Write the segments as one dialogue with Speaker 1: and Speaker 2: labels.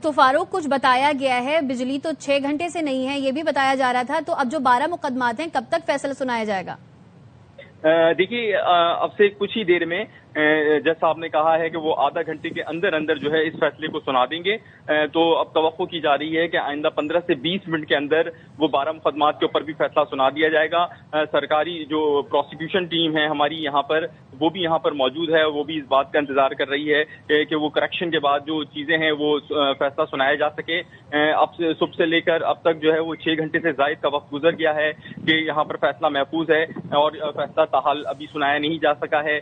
Speaker 1: تو فاروق کچھ بتایا گیا ہے، بجلی تو 6 گھنٹے سے نہیں ہے، یہ بھی بتایا جا رہا تھا، تو اب جو 12 مقدمات ہیں کب تک فیصلہ سنایا جائے گا؟
Speaker 2: دیکھیے اب سے کچھ ہی دیر میں جج صاحب نے کہا ہے کہ وہ آدھا گھنٹے کے اندر اندر جو ہے اس فیصلے کو سنا دیں گے، تو اب توقع کی جا رہی ہے کہ آئندہ 15 سے 20 منٹ کے اندر وہ 12 مقدمات کے اوپر بھی فیصلہ سنا دیا جائے گا۔ سرکاری جو پروسیکیوشن ٹیم ہے ہماری یہاں پر، وہ بھی یہاں پر موجود ہے، وہ بھی اس بات کا انتظار کر رہی ہے کہ وہ کریکشن کے بعد جو چیزیں ہیں وہ فیصلہ سنایا جا سکے۔ اب صبح سے لے کر اب تک جو ہے وہ 6 گھنٹے سے زائد کا وقت گزر گیا ہے کہ یہاں پر فیصلہ محفوظ ہے اور فیصلہ تاحال ابھی سنایا نہیں جا سکا ہے۔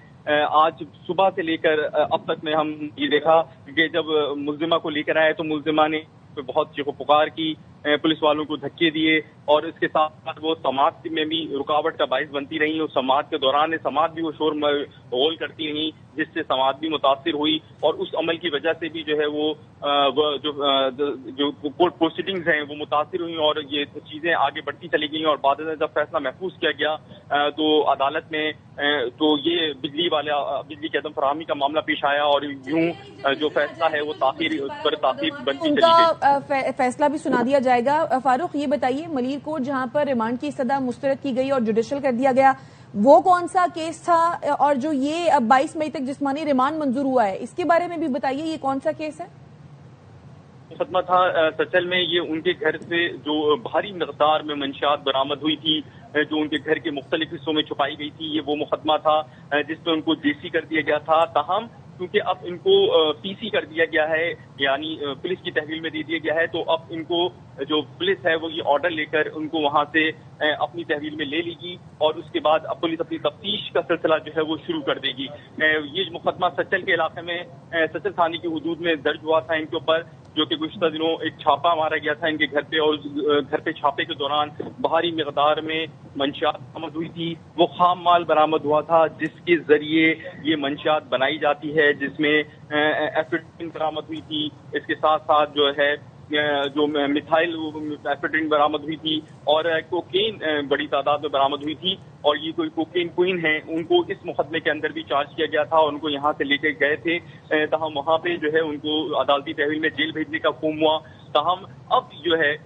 Speaker 2: آج صبح سے لے کر اب تک میں ہم یہ دیکھا کہ جب ملزمہ کو لے کر آئے تو ملزمہ نے بہت چیخ و پکار کی، پولیس والوں کو دھکے دیے اور اس کے ساتھ وہ سماعت میں بھی رکاوٹ کا باعث بنتی رہی۔ اس سماعت کے دوران سماعت بھی وہ شور غول کرتی رہی، جس سے سماعت بھی متاثر ہوئی اور اس عمل کی وجہ سے بھی جو ہے وہ جو کورٹ پروسیڈنگز ہیں وہ متاثر ہوئی اور یہ چیزیں آگے بڑھتی چلی گئیں اور بعد میں جب فیصلہ محفوظ کیا گیا تو عدالت میں تو یہ بجلی کی عدم فراہمی کا معاملہ پیش آیا اور یوں جو فیصلہ ہے وہ تاخیر بنتی چلی گئی۔
Speaker 3: فیصلہ بھی سنا دیا جائے گا۔ فاروق یہ بتائیے، ملیر کوٹ جہاں پر ریمانڈ کی استدعا مسترد کی گئی اور جوڈیشل کر دیا گیا، وہ کون سا کیس تھا؟ اور جو یہ 22 مئی تک جسمانی ریمانڈ منظور ہوا ہے، اس کے بارے میں بھی بتائیے، یہ کون سا کیس ہے؟
Speaker 2: مقدمہ تھا سچل میں، یہ ان کے گھر سے جو بھاری مقدار میں منشیات برآمد ہوئی تھی جو ان کے گھر کے مختلف حصوں میں چھپائی گئی تھی، یہ وہ مقدمہ تھا جس پہ ان کو جیسی کر دیا گیا تھا۔ تاہم کیونکہ اب ان کو پی سی کر دیا گیا ہے، یعنی پولیس کی تحویل میں دے دیا گیا ہے، تو اب ان کو جو پولیس ہے وہ یہ آرڈر لے کر ان کو وہاں سے اپنی تحویل میں لے لے گی اور اس کے بعد اب پولیس اپنی تفتیش کا سلسلہ جو ہے وہ شروع کر دے گی۔ یہ مقدمہ سچل کے علاقے میں سچل تھانے کی حدود میں درج ہوا تھا ان کے اوپر، جو کہ گزشتہ دنوں ایک چھاپہ مارا گیا تھا ان کے گھر پہ اور گھر پہ چھاپے کے دوران بھاری مقدار میں منشیات برآمد ہوئی تھی۔ وہ خام مال برآمد ہوا تھا جس کے ذریعے یہ منشیات بنائی جاتی ہے، جس میں ایفیڈرین برآمد ہوئی تھی، اس کے ساتھ ساتھ جو ہے جو میتھائل ایفیڈرین برآمد ہوئی تھی اور کوکین بڑی تعداد میں برآمد ہوئی تھی اور یہ کوئی کوکین کوئن ہیں، ان کو اس مقدمے کے اندر بھی چارج کیا گیا تھا اور ان کو یہاں سے لے کے گئے تھے، تاہم وہاں پہ جو ہے ان کو عدالتی تحویل میں جیل بھیجنے کا حکم ہوا۔ تاہم اب جو ہے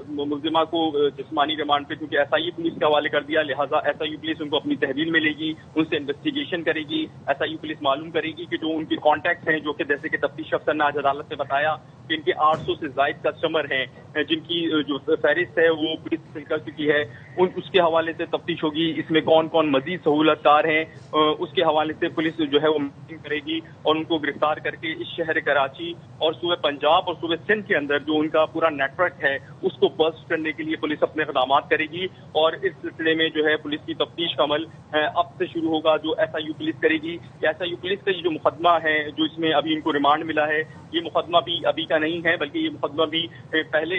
Speaker 2: ملزمہ کو جسمانی ریمانڈ پہ کیونکہ ایس آئی یو پولیس کے حوالے کر دیا، لہٰذا ایس آئی یو پولیس ان کو اپنی تحویل میں لے گی، ان سے انویسٹیگیشن کرے گی۔ ایس آئی یو پولیس معلوم کرے گی کہ جو ان کے کانٹیکٹ ہیں، جو کہ جیسے کہ تفتیش افسر نے آج عدالت میں بتایا کہ ان کے 800 سے زائد کسٹمر ہیں جن کی جو فہرست ہے وہ پولیس حاصل کر چکی ہے، اس کے حوالے سے تفتیش ہوگی۔ اس میں کون کون مزید سہولت کار ہیں اس کے حوالے سے پولیس جو ہے وہ میٹنگ کرے گی اور ان کو گرفتار کر کے اس شہر کراچی اور صوبہ پنجاب اور صوبہ سندھ کے اندر جو ان کا پورا نیٹ ورک ہے اس کو برسٹ کرنے کے لیے پولیس اپنے اقدامات کرے گی اور اس سلسلے میں جو ہے پولیس کی تفتیش کا عمل اب سے شروع ہوگا جو ایس آئی یو پولیس کرے گی۔ ایس آئی یو پولیس کا یہ جو مقدمہ ہے جو اس میں ابھی ان کو ریمانڈ ملا ہے، یہ مقدمہ بھی ابھی کا نہیں ہے بلکہ یہ مقدمہ بھی پہلے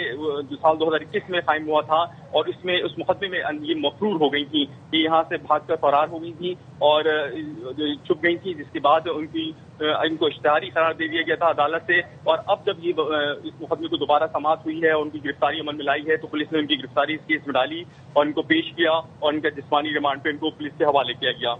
Speaker 2: جو سال 2021 میں قائم ہوا تھا اور اس مقدمے میں یہ مفرور ہو گئی تھی کہ یہاں سے بھاگ کر فرار ہو گئی تھی اور چھپ گئی تھی، جس کے بعد ان کو اشتہاری قرار دے دیا گیا تھا عدالت سے اور اب جب یہ اس مقدمے کو دوبارہ سماعت ہوئی ہے اور ان کی گرفتاری عمل میں لائی ہے تو پولیس نے ان کی گرفتاری اس کیس میں ڈالی اور ان کو پیش کیا اور ان کا جسمانی ریمانڈ پہ ان کو پولیس کے حوالے کیا گیا۔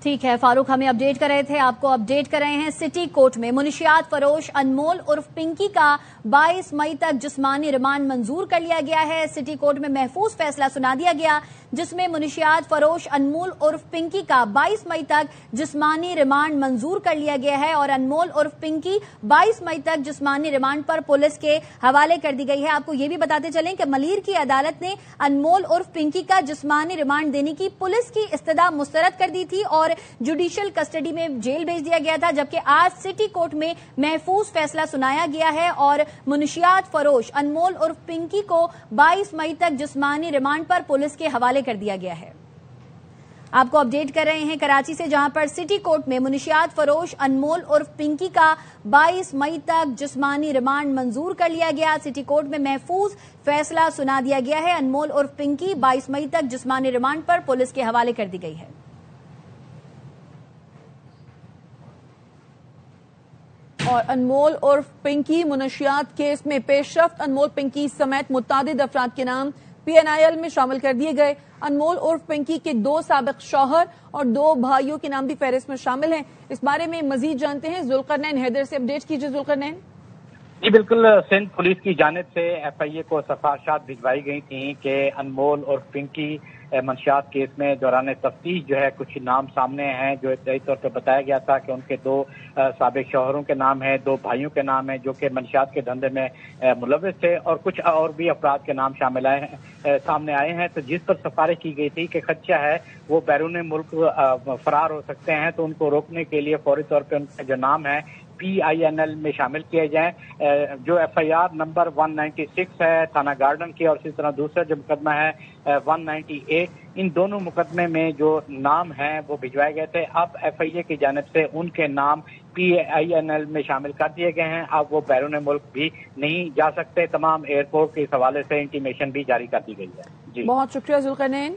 Speaker 1: ٹھیک ہے فاروق، ہمیں اپڈیٹ کر رہے تھے، آپ کو اپڈیٹ کر رہے ہیں۔ سٹی کورٹ میں منشیات فروش انمول عرف پنکی کا 22 مئی تک جسمانی ریمانڈ منظور کر لیا گیا ہے۔ سٹی کورٹ میں محفوظ فیصلہ سنا دیا گیا جس میں منشیات فروش انمول عرف پنکی کا 22 مئی تک جسمانی ریمانڈ منظور کر لیا گیا ہے اور انمول عرف پنکی 22 مئی تک جسمانی ریمانڈ پر پولیس کے حوالے کر دی گئی ہے۔ آپ کو یہ بھی بتاتے چلیں کہ ملیر کی عدالت نے انمول عرف پنکی کا جسمانی ریمانڈ دینے کی پولیس کی استدعا مسترد کر دی تھی اور جوڈیشل کسٹڈی میں جیل بھیج دیا گیا تھا، جبکہ آج سٹی کورٹ میں محفوظ فیصلہ سنایا گیا ہے اور منشیات فروش انمول عرف پنکی کو 22 مئی تک جسمانی ریمانڈ پر پولیس کے حوالے کر دیا گیا ہے۔ آپ کو اپڈیٹ کر رہے ہیں کراچی سے، جہاں پر سٹی کورٹ میں منشیات فروش انمول عرف پنکی کا 22 مئی تک جسمانی ریمانڈ منظور کر لیا گیا۔ سٹی کورٹ میں محفوظ فیصلہ سنا دیا گیا ہے۔ انمول عرف پنکی 22 مئی تک جسمانی ریمانڈ پر پولیس کے حوالے کر دی گئی ہے۔
Speaker 3: اور انمول عرف پنکی منشیات کیس میں پیش رفت، انمول پنکی سمیت متعدد افراد کے نام PNIL میں شامل کر دیے گئے۔ انمول عرف پنکی کے 2 سابق شوہر اور 2 بھائیوں کے نام بھی فہرست میں شامل ہیں۔ اس بارے میں مزید جانتے ہیں ذوالقرنین حیدر سے، اپڈیٹ کیجیے ذوالقرنین۔
Speaker 4: جی بالکل، سندھ پولیس کی جانب سے ایف آئی اے کو سفارشات بھجوائی گئی تھیں کہ انمول اور پنکی منشیات کیس میں دوران تفتیش جو ہے کچھ نام سامنے ہیں جو ابتدائی طور پہ بتایا گیا تھا کہ ان کے 2 سابق شوہروں کے نام ہیں، 2 بھائیوں کے نام ہیں جو کہ منشیات کے دھندے میں ملوث تھے، اور کچھ اور بھی افراد کے نام سامنے آئے ہیں، تو جس پر سفارش کی گئی تھی کہ خدشہ ہے وہ بیرون ملک فرار ہو سکتے ہیں، تو ان کو روکنے کے لیے فوری طور پہ ان کے جو نام ہیں PINL میں شامل کیے جائیں۔ جو FIR نمبر 196 ہے تھانہ گارڈن کی، اور اسی طرح دوسرا جو مقدمہ ہے 190A، ان دونوں مقدمے میں جو نام ہیں وہ بھجوائے گئے تھے۔ اب FIA کی جانب سے ان کے نام PINL میں شامل کر دیے گئے ہیں، اب وہ بیرون ملک بھی نہیں جا سکتے۔ تمام ایئرپورٹ کے اس حوالے سے انٹیمیشن بھی جاری کر دی گئی ہے۔
Speaker 3: بہت شکریہ ذوالقرنین۔